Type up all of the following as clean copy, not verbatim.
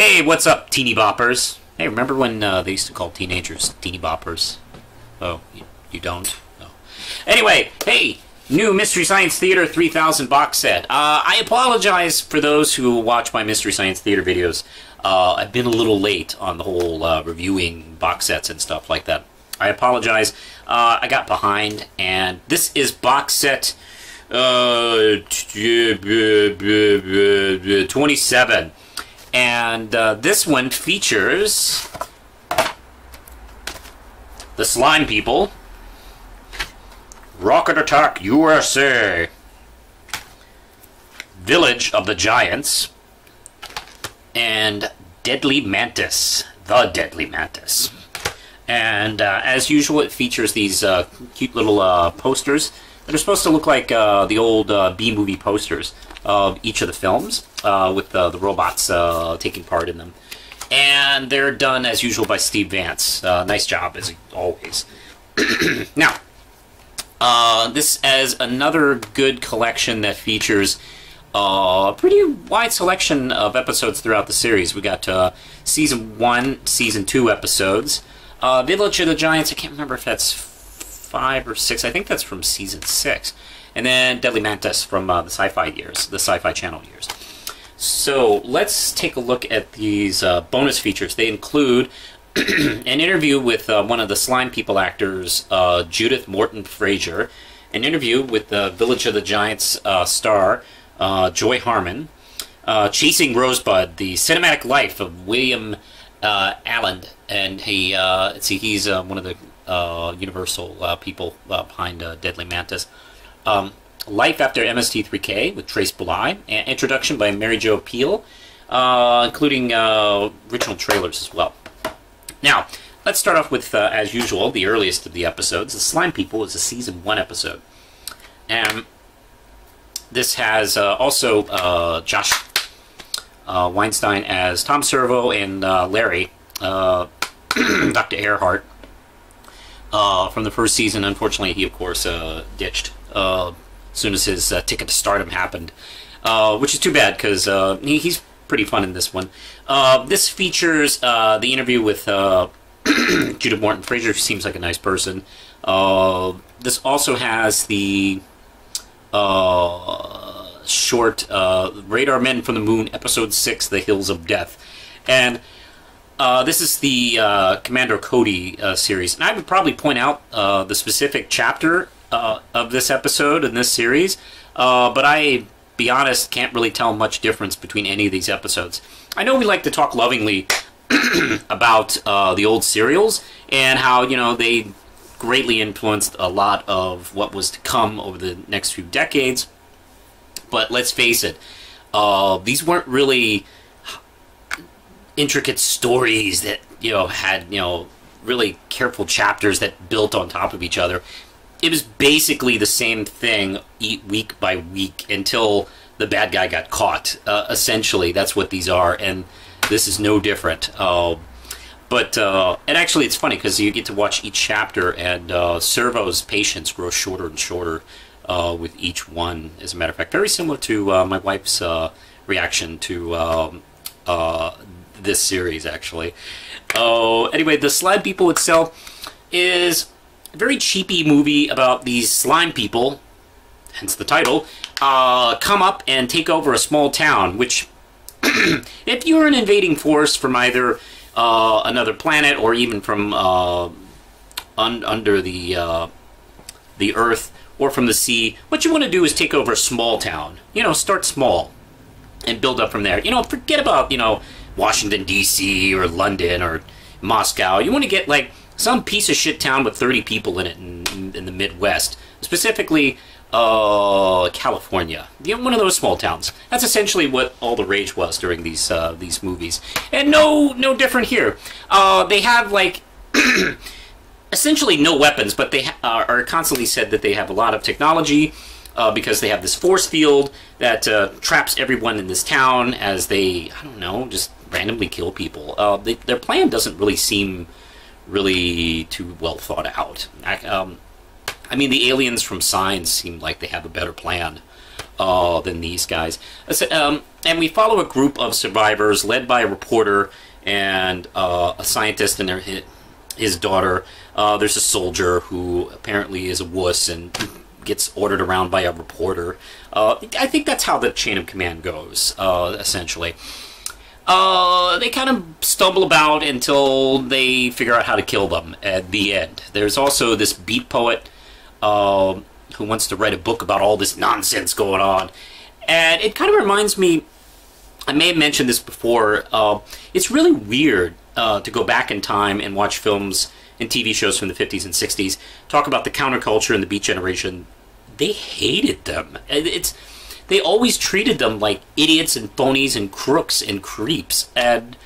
Hey, what's up, teeny boppers? Hey, remember when they used to call teenagers teeny boppers? Oh, you don't? No. Anyway, hey, new Mystery Science Theater 3000 box set. I apologize for those who watch my Mystery Science Theater videos. I've been a little late on the whole reviewing box sets and stuff like that. I apologize. I got behind, and this is box set 27. And this one features the Slime People, Rocket Attack USA, Village of the Giants, and Deadly Mantis, the Deadly Mantis. And as usual, it features these cute little posters that are supposed to look like the old B-movie posters of each of the films, with the robots taking part in them. And they're done, as usual, by Steve Vance. Nice job, as always. Now, this is another good collection that features a pretty wide selection of episodes throughout the series. We got Season 1, Season 2 episodes. Village of the Giants, I can't remember if that's 5 or 6. I think that's from Season 6. And then Deadly Mantis from the Sci-Fi years, the Sci-Fi Channel years. So let's take a look at these bonus features. They include an interview with one of the Slime People actors, Judith Morton Fraser, an interview with the Village of the Giants star, Joy Harmon, Chasing Rosebud, the cinematic life of William Allen, and he's one of the Universal people behind Deadly Mantis. Life After Mst3k with Trace Bly, and introduction by Mary Jo Pehl, including original trailers as well. Now, let's start off with, as usual, the earliest of the episodes. The Slime People is a Season 1 episode. And this has also Josh Weinstein as Tom Servo and Larry, Dr. Earhart. From the first season. Unfortunately, he, of course, ditched as soon as his ticket to stardom happened, which is too bad, because he's pretty fun in this one. This features the interview with Judith Morton Fraser, who seems like a nice person. This also has the short Radar Men from the Moon, Episode 6, The Hills of Death. And this is the Commander Cody series, and I would probably point out the specific chapter of this episode in this series, but I, be honest, can't really tell much difference between any of these episodes. I know we like to talk lovingly about the old serials and how, you know, they greatly influenced a lot of what was to come over the next few decades, but let's face it, these weren't really intricate stories that, you know, had, you know, really careful chapters that built on top of each other. It was basically the same thing week by week until the bad guy got caught. Essentially, that's what these are, and this is no different. And actually, it's funny because you get to watch each chapter, and Servo's patience grows shorter and shorter with each one. As a matter of fact, very similar to my wife's reaction to this series, actually. Anyway, the Slime People itself is a very cheapy movie about these slime people, hence the title, come up and take over a small town, which, if you're an invading force from either another planet or even from under the earth or from the sea, what you want to do is take over a small town. You know, start small and build up from there. You know, forget about, you know, Washington, D.C. or London or Moscow. You want to get, like, some piece of shit town with 30 people in it in the Midwest. Specifically, California. You know, one of those small towns. That's essentially what all the rage was during these movies. And no different here. They have, like, essentially no weapons, but they are constantly said that they have a lot of technology, because they have this force field that traps everyone in this town as they, I don't know, just randomly kill people. Their plan doesn't really seem really too well thought out. I mean, the aliens from Signs seem like they have a better plan. than these guys. And we follow a group of survivors led by a reporter and a scientist and his daughter. There's a soldier who apparently is a wuss and gets ordered around by a reporter. I think that's how the chain of command goes, essentially. They kind of stumble about until they figure out how to kill them at the end. There's also this beat poet who wants to write a book about all this nonsense going on. And it kind of reminds me, I may have mentioned this before, it's really weird to go back in time and watch films and TV shows from the 50s and 60s, talk about the counterculture and the Beat Generation. They hated them. They always treated them like idiots and phonies and crooks and creeps. And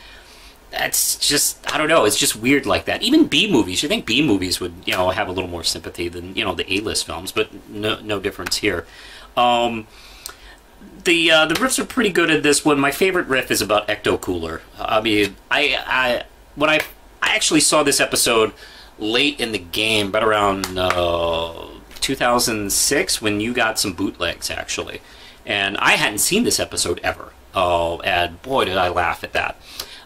that's just, I don't know, it's just weird like that. Even B-movies, you think B-movies would, have a little more sympathy than, the A-list films, but no difference here. The riffs are pretty good at this one. My favorite riff is about Ecto Cooler. I mean, when I actually saw this episode late in the game, but around 2006, when you got some bootlegs, actually. And I hadn't seen this episode ever. And boy, did I laugh at that.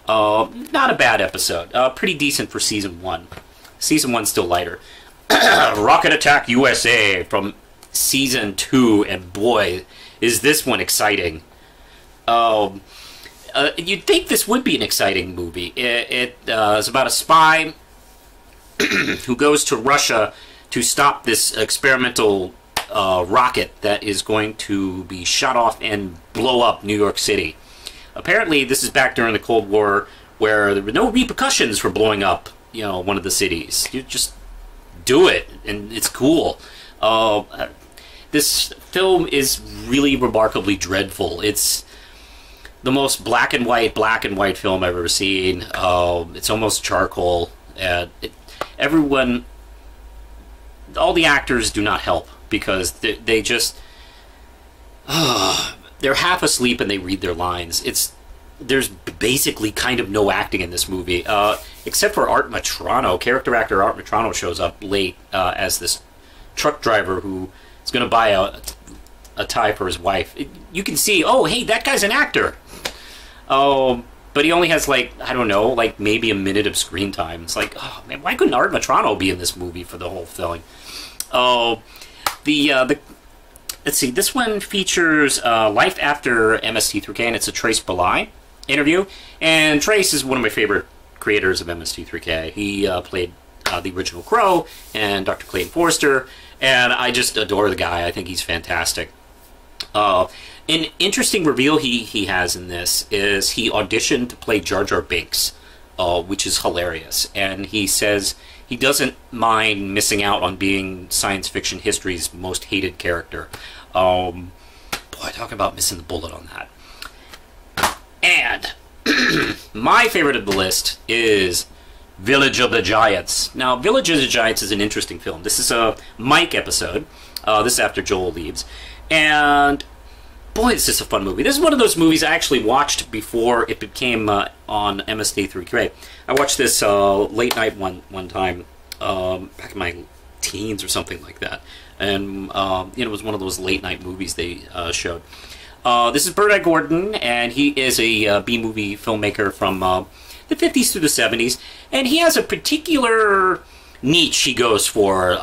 Not a bad episode. Pretty decent for Season 1. Season 1's still lighter. Rocket Attack USA from Season 2, and boy, is this one exciting. You'd think this would be an exciting movie. It is about a spy who goes to Russia to stop this experimental rocket that is going to be shot off and blow up New York City. Apparently, this is back during the Cold War, where there were no repercussions for blowing up, one of the cities. You just do it, and it's cool. This film is really remarkably dreadful. It's the most black and white film I've ever seen. It's almost charcoal. All the actors do not help, because they just they're half asleep and they read their lines. There's basically kind of no acting in this movie, except for Art Matrano. Character actor Art Matrano shows up late as this truck driver who is going to buy a tie for his wife. You can see, oh, hey, that guy's an actor. But he only has, I don't know, maybe a minute of screen time. It's like, oh, man, why couldn't Art Matrano be in this movie for the whole film? Let's see, this one features Life After Mst3k, and it's a Trace Belay interview. And Trace is one of my favorite creators of Mst3k. He played the original Crow and Dr. Clayton Forrester, and I just adore the guy. I think he's fantastic. An interesting reveal he has in this is he auditioned to play Jar Jar Binks, which is hilarious. And he says he doesn't mind missing out on being science fiction history's most hated character. Boy, talk about missing the bullet on that. And my favorite of the list is Village of the Giants. Now, Village of the Giants is an interesting film. This is a Mike episode. This is after Joel leaves. And boy, this is a fun movie. This is one of those movies I actually watched before it became on Mst3k. I watched this late night one time, back in my teens or something like that. And it was one of those late night movies they showed. This is Bert I. Gordon, and he is a B-movie filmmaker from the 50s through the 70s. And he has a particular niche he goes for,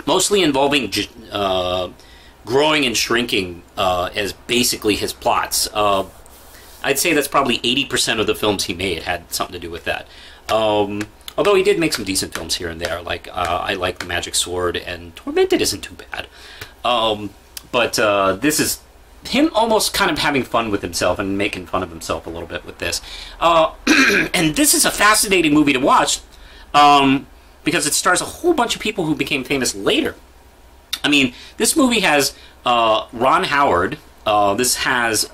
mostly involving growing and shrinking as basically his plots. I'd say that's probably 80% of the films he made had something to do with that. Although he did make some decent films here and there, like I Like the Magic Sword, and Tormented isn't too bad. But this is him almost kind of having fun with himself and making fun of himself a little bit with this. And this is a fascinating movie to watch because it stars a whole bunch of people who became famous later. I mean, this movie has Ron Howard, this has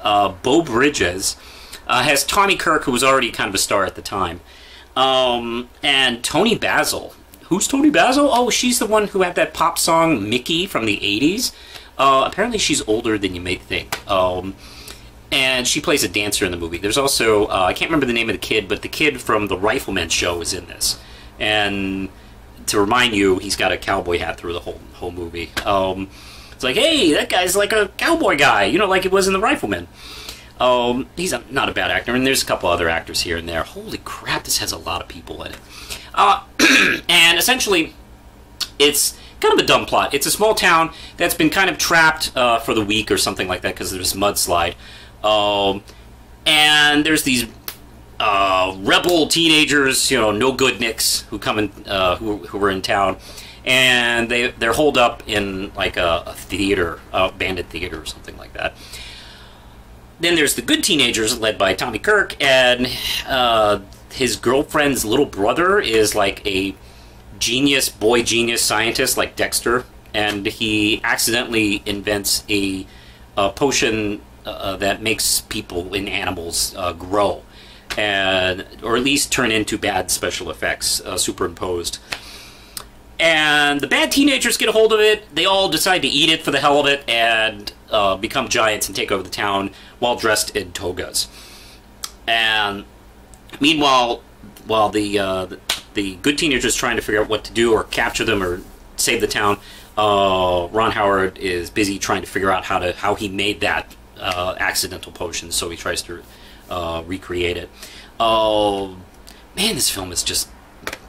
Beau Bridges, has Tommy Kirk, who was already kind of a star at the time, and Toni Basil. Who's Toni Basil? Oh, she's the one who had that pop song Mickey from the 80s. Apparently she's older than you may think. And she plays a dancer in the movie. There's also, I can't remember the name of the kid, but the kid from the Rifleman show is in this. And to remind you, he's got a cowboy hat through the whole movie. It's like, hey, that guy's like a cowboy guy, you know, like it was in The Rifleman. He's not a bad actor, and there's a couple other actors here and there. Holy crap, this has a lot of people in it. And essentially, it's kind of a dumb plot. It's a small town that's been kind of trapped for the week or something like that because there's a mudslide. And there's these rebel teenagers, you know, no good nicks who come in, who were in town, and they're holed up in like a theater, a bandit theater or something like that. Then there's the good teenagers led by Tommy Kirk, and his girlfriend's little brother is like a boy genius scientist like Dexter, and he accidentally invents a potion that makes people and animals grow, or at least turn into bad special effects superimposed. And the bad teenagers get a hold of it. They all decide to eat it for the hell of it and become giants and take over the town while dressed in togas. And meanwhile, while the good teenagers trying to figure out what to do or capture them or save the town, Ron Howard is busy trying to figure out how he made that accidental potion, so he tries to recreate it. Oh man, this film is just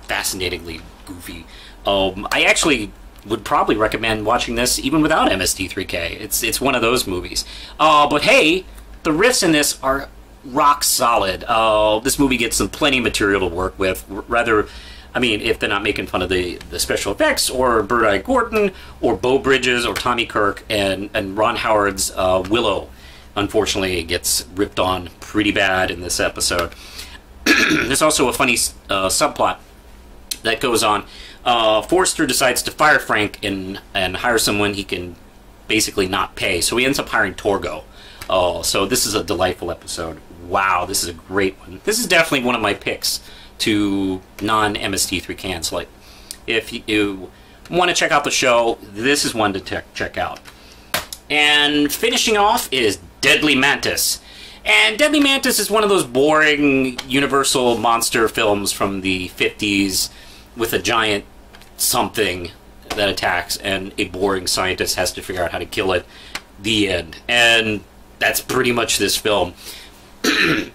fascinatingly goofy. I actually would probably recommend watching this even without Mst3k. It's one of those movies. But hey, the riffs in this are rock solid. This movie gets plenty of material to work with. Rather, I mean, if they're not making fun of the special effects, or Bird-Eye Gordon, or Beau Bridges, or Tommy Kirk, and Ron Howard's Willow. Unfortunately, it gets ripped on pretty bad in this episode. There's also a funny subplot that goes on. Forrester decides to fire Frank and hire someone he can basically not pay, so he ends up hiring Torgo. So this is a delightful episode. Wow, this is a great one. This is definitely one of my picks to non-Mst3k. So, like, if you want to check out the show, this is one to check out. And finishing off is Deadly Mantis. And Deadly Mantis is one of those boring Universal monster films from the 50s with a giant something that attacks and a boring scientist has to figure out how to kill it. The end. And that's pretty much this film.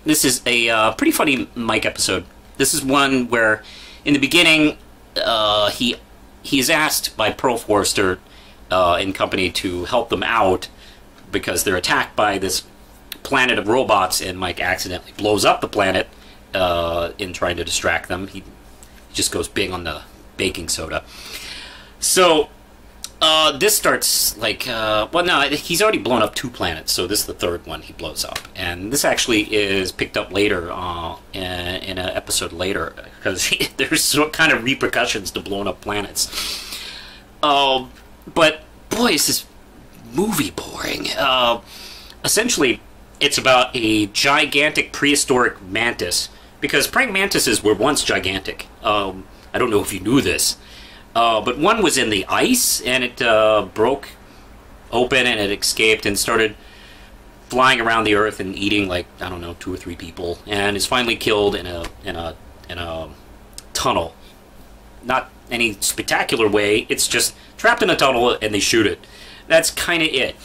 This is a pretty funny Mike episode. This is one where in the beginning he is asked by Pearl Forrester and company to help them out because they're attacked by this planet of robots, and Mike accidentally blows up the planet in trying to distract them. He just goes big on the baking soda. So this starts like, well, no, he's already blown up 2 planets, so this is the 3rd one he blows up. And this actually is picked up later in an episode later, because there's some kind of repercussions to blowing up planets. But boy, is this movie boring. Essentially, it's about a gigantic prehistoric mantis, because praying mantises were once gigantic. I don't know if you knew this, but one was in the ice, and it broke open, and it escaped and started flying around the Earth and eating, like, I don't know, 2 or 3 people, and is finally killed in a tunnel. Not any spectacular way. It's just trapped in a tunnel, and they shoot it. That's kind of it.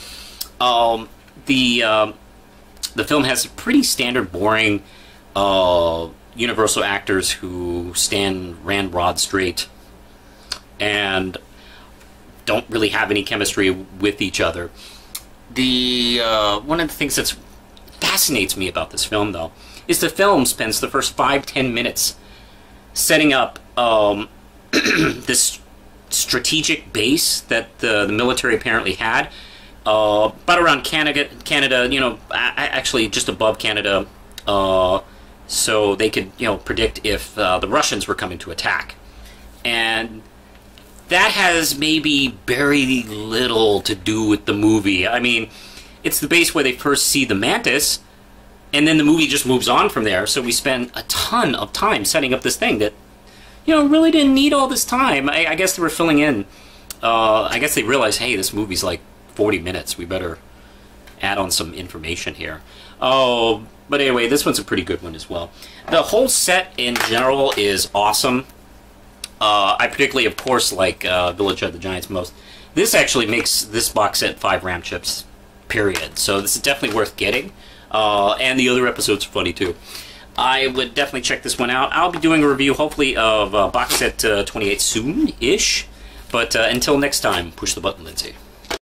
The film has pretty standard, boring Universal actors who ran rod straight and don't really have any chemistry with each other. One of the things that fascinates me about this film, though, is the film spends the first 5-10 minutes setting up this strategic base that the military apparently had, about around Canada, you know, actually just above Canada, so they could, you know, predict if the Russians were coming to attack. And that has maybe very little to do with the movie. I mean, it's the base where they first see the mantis, and then the movie just moves on from there. So we spend a ton of time setting up this thing that, you know, really didn't need all this time. I guess they were filling in. I guess they realized, hey, this movie's like 40 minutes. We better add on some information here. Oh, but anyway, this one's a pretty good one as well. The whole set in general is awesome. I particularly, of course, like Village of the Giants most. This actually makes this box set 5 RAM chips, period. So this is definitely worth getting. And the other episodes are funny too. I would definitely check this one out. I'll be doing a review, hopefully, of Boxset 28 soon-ish. But until next time, push the button, Lindsay.